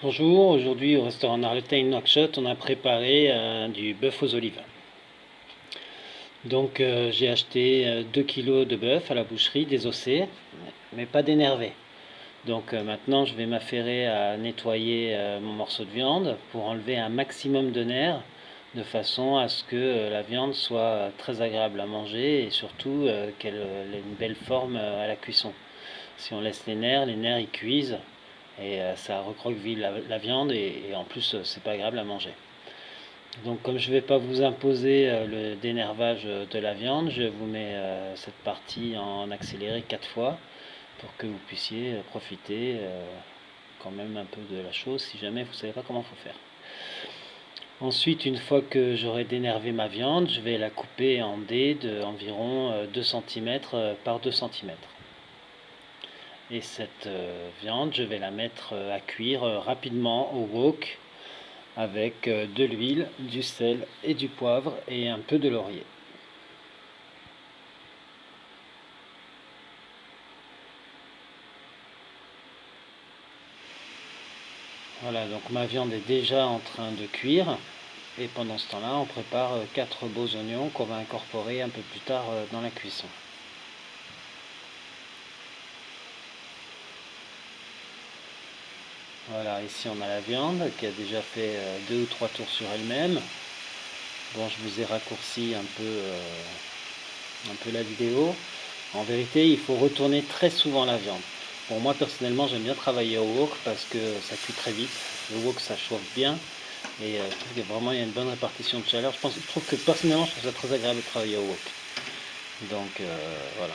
Bonjour, aujourd'hui au restaurant Arletin Nouakchott, on a préparé du bœuf aux olives. Donc j'ai acheté 2 kilos de bœuf à la boucherie, désossé, mais pas dénervé. Donc maintenant je vais m'affairer à nettoyer mon morceau de viande pour enlever un maximum de nerfs, de façon à ce que la viande soit très agréable à manger et surtout qu'elle ait une belle forme à la cuisson. Si on laisse les nerfs ils cuisent et ça recroqueville la viande et en plus c'est pas agréable à manger. Donc comme je ne vais pas vous imposer le dénervage de la viande, je vous mets cette partie en accéléré 4 fois pour que vous puissiez profiter quand même un peu de la chose si jamais vous ne savez pas comment il faut faire. Ensuite, une fois que j'aurai dénervé ma viande, je vais la couper en dés d'environ 2 cm par 2 cm. Et cette viande, je vais la mettre à cuire rapidement au wok avec de l'huile, du sel et du poivre et un peu de laurier. Voilà, donc ma viande est déjà en train de cuire et pendant ce temps-là, on prépare 4 beaux oignons qu'on va incorporer un peu plus tard dans la cuisson. Voilà, ici on a la viande qui a déjà fait 2 ou 3 tours sur elle-même. Bon, je vous ai raccourci un peu la vidéo. En vérité, il faut retourner très souvent la viande. Bon, moi personnellement, j'aime bien travailler au wok parce que ça cuit très vite. Le wok, ça chauffe bien et je trouve que vraiment il y a une bonne répartition de chaleur. Je trouve que personnellement, je trouve ça très agréable de travailler au wok. Donc voilà.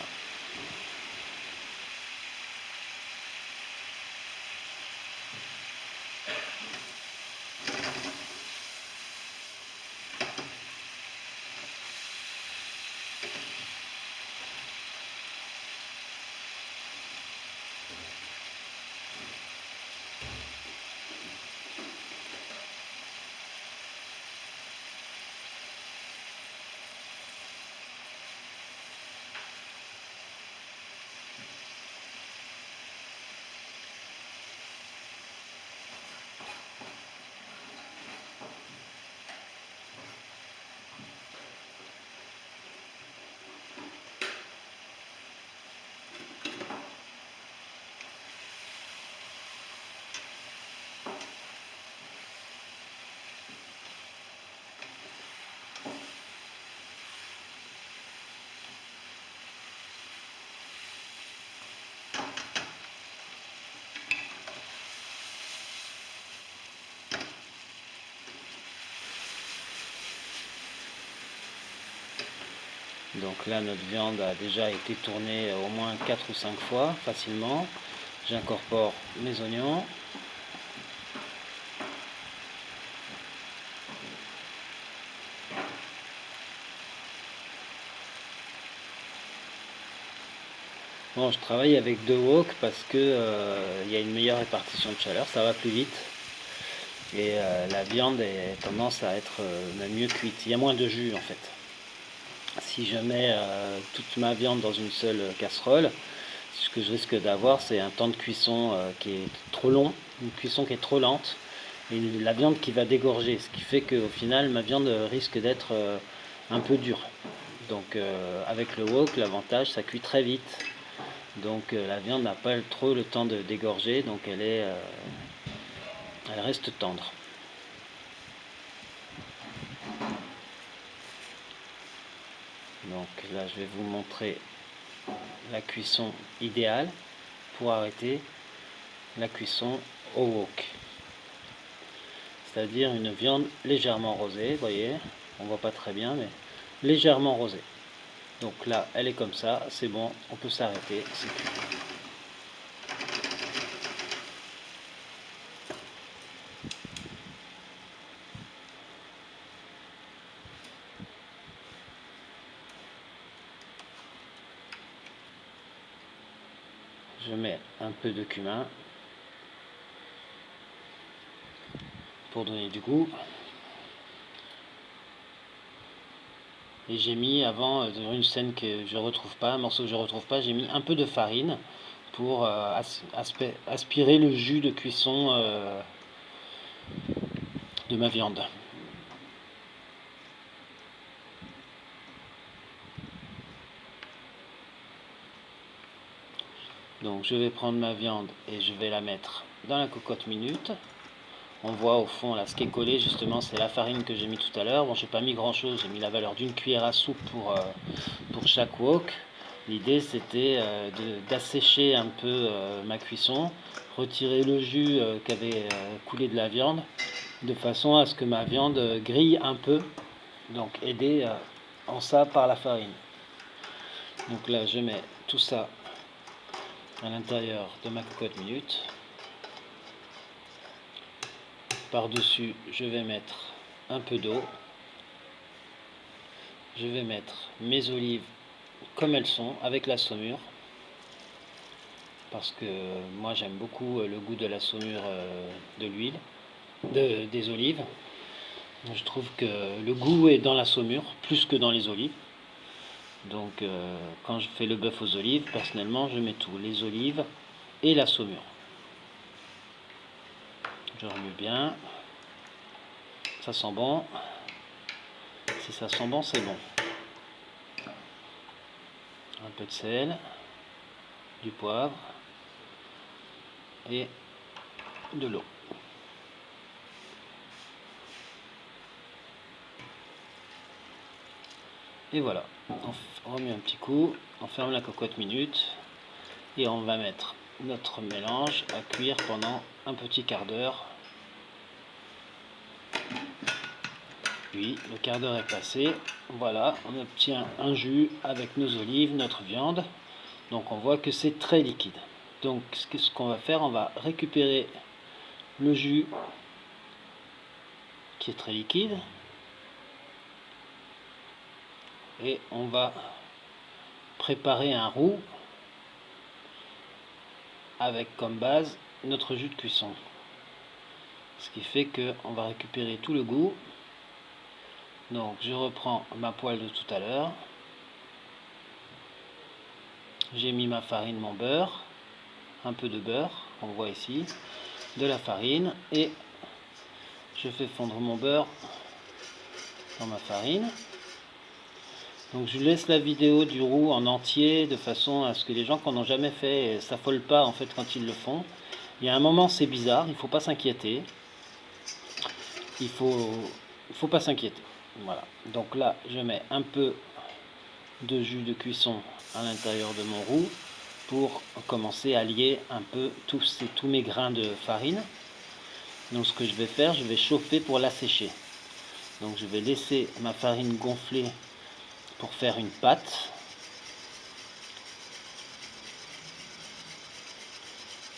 Donc là, notre viande a déjà été tournée au moins 4 ou 5 fois facilement. J'incorpore mes oignons. Bon, je travaille avec 2 wok parce que il y a une meilleure répartition de chaleur, ça va plus vite. Et la viande a tendance à être même mieux cuite. Il y a moins de jus en fait. Si je mets toute ma viande dans une seule casserole, ce que je risque d'avoir, c'est un temps de cuisson qui est trop long, une cuisson qui est trop lente, et la viande qui va dégorger, ce qui fait qu'au final, ma viande risque d'être un peu dure. Donc avec le wok, l'avantage, ça cuit très vite. Donc la viande n'a pas trop le temps de dégorger, donc elle reste tendre. Donc là, je vais vous montrer la cuisson idéale pour arrêter la cuisson au wok. C'est-à-dire une viande légèrement rosée, vous voyez, on voit pas très bien, mais légèrement rosée. Donc là, elle est comme ça, c'est bon, on peut s'arrêter, c'est cuit. Je mets un peu de cumin pour donner du goût. Et j'ai mis avant, dans une scène que je retrouve pas, un morceau que je retrouve pas, j'ai mis un peu de farine pour aspirer le jus de cuisson de ma viande. Donc je vais prendre ma viande et je vais la mettre dans la cocotte minute. On voit au fond là ce qui est collé, justement c'est la farine que j'ai mis tout à l'heure. Bon, j'ai pas mis grand chose, j'ai mis la valeur d'une cuillère à soupe pour chaque wok. L'idée c'était d'assécher un peu ma cuisson, retirer le jus qui avait coulé de la viande, de façon à ce que ma viande grille un peu, donc aidée en ça par la farine. Donc là je mets tout ça à l'intérieur de ma cocotte minute. Par-dessus, je vais mettre un peu d'eau. Je vais mettre mes olives comme elles sont, avec la saumure. Parce que moi j'aime beaucoup le goût de la saumure de l'huile, des olives. Je trouve que le goût est dans la saumure, plus que dans les olives. Donc quand je fais le bœuf aux olives, personnellement je mets tout, les olives et la saumure. Je remue bien. Ça sent bon. Si ça sent bon, c'est bon. Un peu de sel, du poivre et de l'eau. Et voilà, on remet un petit coup, on ferme la cocotte minute et on va mettre notre mélange à cuire pendant un petit quart d'heure. Puis le quart d'heure est passé, voilà, on obtient un jus avec nos olives, notre viande. Donc on voit que c'est très liquide. Donc ce qu'on va faire, on va récupérer le jus qui est très liquide et on va préparer un roux avec comme base notre jus de cuisson. Ce qui fait qu'on va récupérer tout le goût. Donc je reprends ma poêle de tout à l'heure. J'ai mis ma farine, mon beurre, un peu de beurre, on voit ici, de la farine, et je fais fondre mon beurre dans ma farine. Donc je laisse la vidéo du roux en entier de façon à ce que les gens qui n'en ont jamais fait s'affolent pas en fait quand ils le font. Il y a un moment c'est bizarre, il ne faut pas s'inquiéter. Il faut pas s'inquiéter. Voilà. Donc là je mets un peu de jus de cuisson à l'intérieur de mon roux pour commencer à lier un peu tous mes grains de farine. Donc ce que je vais faire, je vais chauffer pour l'assécher. Donc je vais laisser ma farine gonfler pour faire une pâte.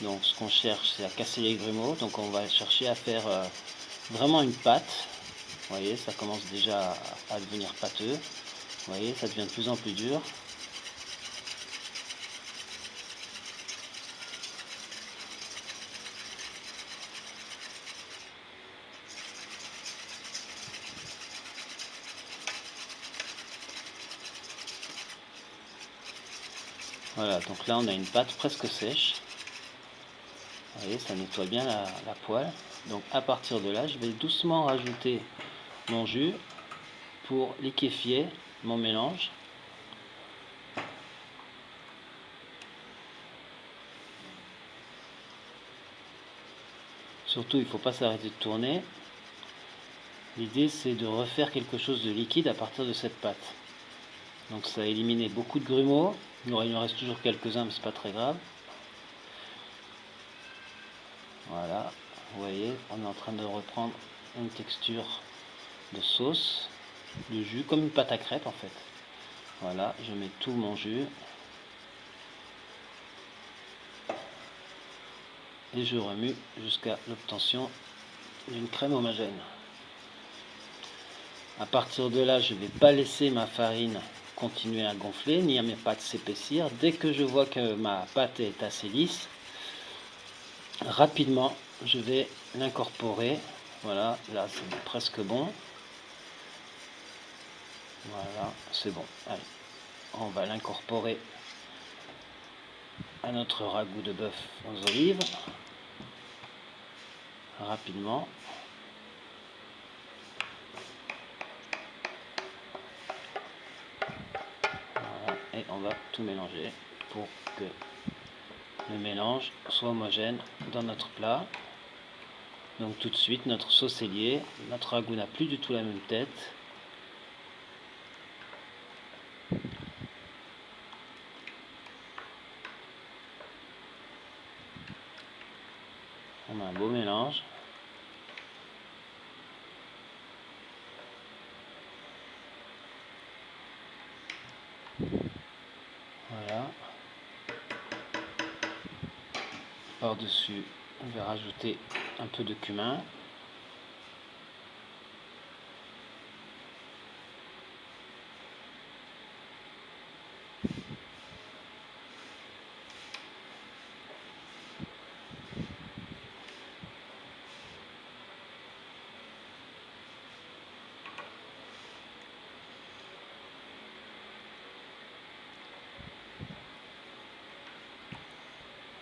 Donc ce qu'on cherche, c'est à casser les grumeaux. Donc on va chercher à faire vraiment une pâte. Vous voyez, ça commence déjà à devenir pâteux. Vous voyez, ça devient de plus en plus dur. Voilà, donc là on a une pâte presque sèche. Vous voyez, ça nettoie bien la poêle. Donc à partir de là, je vais doucement rajouter mon jus pour liquéfier mon mélange. Surtout, il ne faut pas s'arrêter de tourner. L'idée, c'est de refaire quelque chose de liquide à partir de cette pâte. Donc ça a éliminé beaucoup de grumeaux. Il en reste toujours quelques-uns, mais c'est pas très grave. Voilà, vous voyez, on est en train de reprendre une texture de sauce, de jus, comme une pâte à crêpes en fait. Voilà, je mets tout mon jus. Et je remue jusqu'à l'obtention d'une crème homogène. À partir de là, je ne vais pas laisser ma farine continuer à gonfler, ni à mes pâtes s'épaissir. Dès que je vois que ma pâte est assez lisse, rapidement, je vais l'incorporer. Voilà, là c'est presque bon. Voilà, c'est bon. Allez, on va l'incorporer à notre ragoût de bœuf aux olives. Rapidement. va tout mélanger pour que le mélange soit homogène dans notre plat. Donc tout de suite, notre sauce est liée, notre ragoût n'a plus du tout la même tête. On a un beau mélange. Voilà. Par-dessus, on va rajouter un peu de cumin.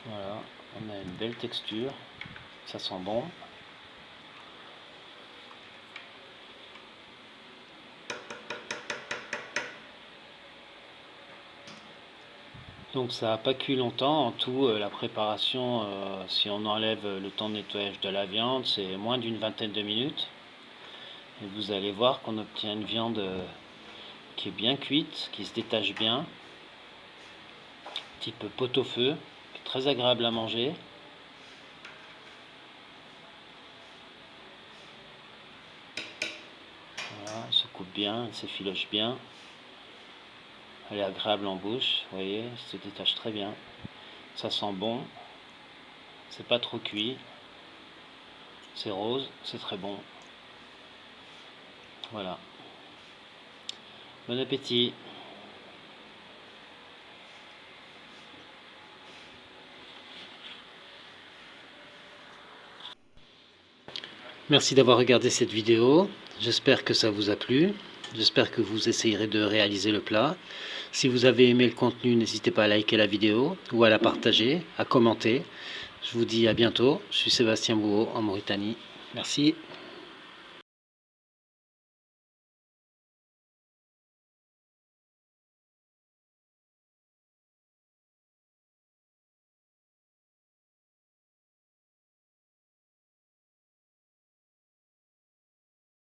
Voilà, on a une belle texture, ça sent bon. Donc ça n'a pas cuit longtemps, en tout la préparation, si on enlève le temps de nettoyage de la viande, c'est moins d'une vingtaine de minutes. Et vous allez voir qu'on obtient une viande qui est bien cuite, qui se détache bien, type pot-au-feu, qui est très agréable à manger. Voilà, elle se coupe bien, elle s'effiloche bien. Elle est agréable en bouche, vous voyez, elle se détache très bien. Ça sent bon, c'est pas trop cuit, c'est rose, c'est très bon. Voilà. Bon appétit. Merci d'avoir regardé cette vidéo. J'espère que ça vous a plu. J'espère que vous essayerez de réaliser le plat. Si vous avez aimé le contenu, n'hésitez pas à liker la vidéo ou à la partager, à commenter. Je vous dis à bientôt. Je suis Sébastien Bouot en Mauritanie. Merci.